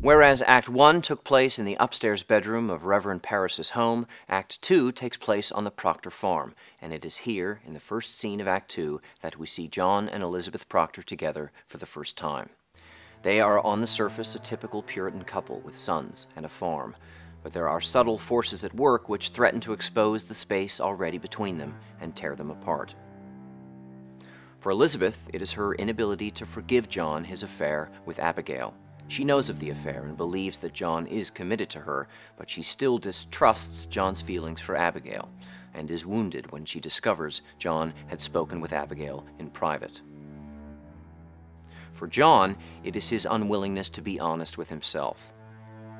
Whereas Act 1 took place in the upstairs bedroom of Reverend Parris's home, Act 2 takes place on the Proctor farm, and it is here, in the first scene of Act 2, that we see John and Elizabeth Proctor together for the first time. They are on the surface a typical Puritan couple with sons and a farm, but there are subtle forces at work which threaten to expose the space already between them and tear them apart. For Elizabeth, it is her inability to forgive John his affair with Abigail. She knows of the affair and believes that John is committed to her, but she still distrusts John's feelings for Abigail and is wounded when she discovers John had spoken with Abigail in private. For John, it is his unwillingness to be honest with himself.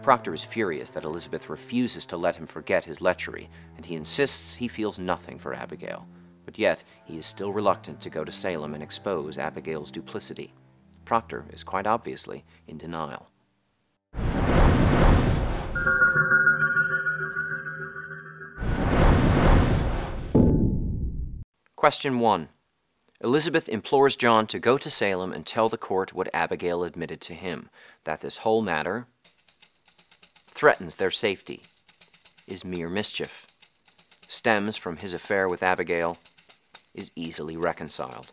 Proctor is furious that Elizabeth refuses to let him forget his lechery, and he insists he feels nothing for Abigail. But yet, he is still reluctant to go to Salem and expose Abigail's duplicity. Proctor is quite obviously in denial. Question 1. Elizabeth implores John to go to Salem and tell the court what Abigail admitted to him, that this whole matter threatens their safety, is mere mischief, stems from his affair with Abigail, is easily reconciled.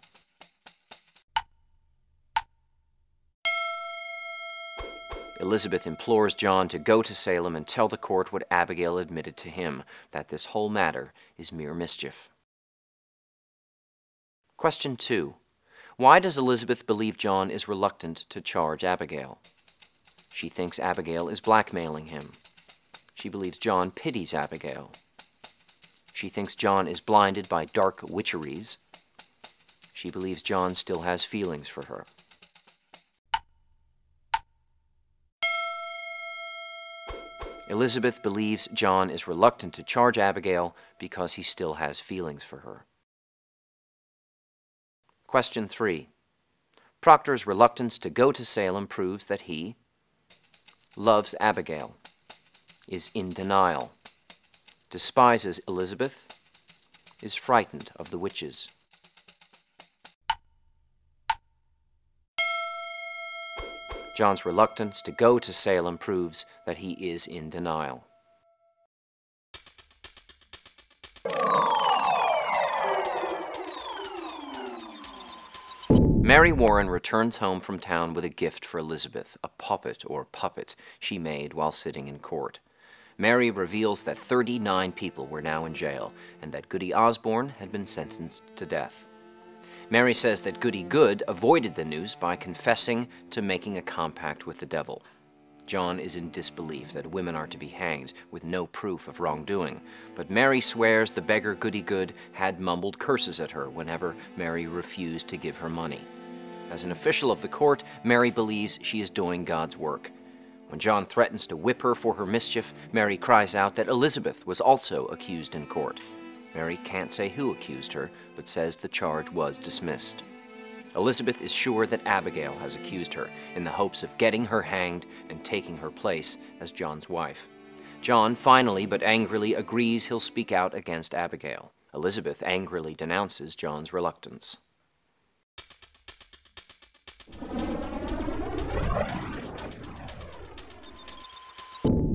Elizabeth implores John to go to Salem and tell the court what Abigail admitted to him, that this whole matter is mere mischief. Question 2. Why does Elizabeth believe John is reluctant to charge Abigail? She thinks Abigail is blackmailing him. She believes John pities Abigail. She thinks John is blinded by dark witcheries. She believes John still has feelings for her. Elizabeth believes John is reluctant to charge Abigail because he still has feelings for her. Question 3. Proctor's reluctance to go to Salem proves that he loves Abigail, is in denial, despises Elizabeth, is frightened of the witches. John's reluctance to go to Salem proves that he is in denial. Mary Warren returns home from town with a gift for Elizabeth, a puppet or puppet she made while sitting in court. Mary reveals that 39 people were now in jail and that Goody Osborne had been sentenced to death. Mary says that Goody Good avoided the news by confessing to making a compact with the devil. John is in disbelief that women are to be hanged with no proof of wrongdoing, but Mary swears the beggar Goody Good had mumbled curses at her whenever Mary refused to give her money. As an official of the court, Mary believes she is doing God's work. When John threatens to whip her for her mischief, Mary cries out that Elizabeth was also accused in court. Mary can't say who accused her, but says the charge was dismissed. Elizabeth is sure that Abigail has accused her, in the hopes of getting her hanged and taking her place as John's wife. John finally but angrily agrees he'll speak out against Abigail. Elizabeth angrily denounces John's reluctance.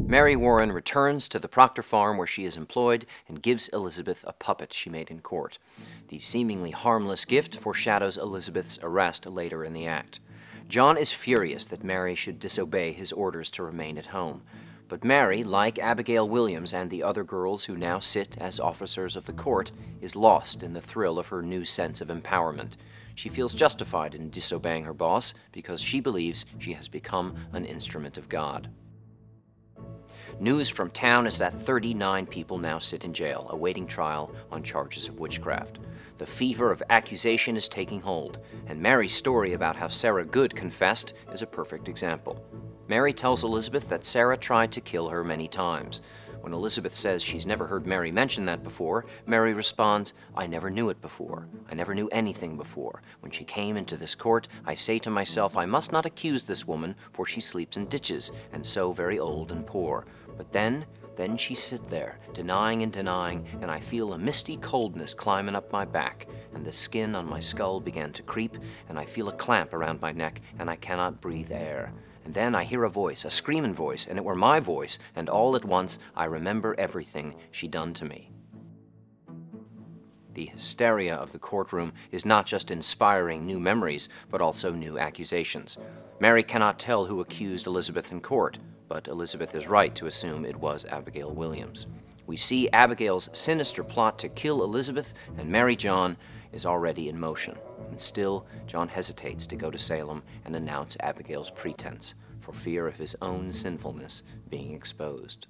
Mary Warren returns to the Proctor farm where she is employed and gives Elizabeth a puppet she made in court. The seemingly harmless gift foreshadows Elizabeth's arrest later in the act. John is furious that Mary should disobey his orders to remain at home. But Mary, like Abigail Williams and the other girls who now sit as officers of the court, is lost in the thrill of her new sense of empowerment. She feels justified in disobeying her boss because she believes she has become an instrument of God. News from town is that 39 people now sit in jail, awaiting trial on charges of witchcraft. The fever of accusation is taking hold, and Mary's story about how Sarah Good confessed is a perfect example. Mary tells Elizabeth that Sarah tried to kill her many times. When Elizabeth says she's never heard Mary mention that before, Mary responds, "I never knew it before. I never knew anything before. When she came into this court, I say to myself, I must not accuse this woman, for she sleeps in ditches, and so very old and poor. But then Then she sit there, denying and denying, and I feel a misty coldness climbing up my back, and the skin on my skull began to creep, and I feel a clamp around my neck, and I cannot breathe air. And then I hear a voice, a screaming voice, and it were my voice, and all at once I remember everything she done to me. The hysteria of the courtroom is not just inspiring new memories, but also new accusations. Mary cannot tell who accused Elizabeth in court, but Elizabeth is right to assume it was Abigail Williams. We see Abigail's sinister plot to kill Elizabeth and marry John is already in motion. And still, John hesitates to go to Salem and announce Abigail's pretense, for fear of his own sinfulness being exposed.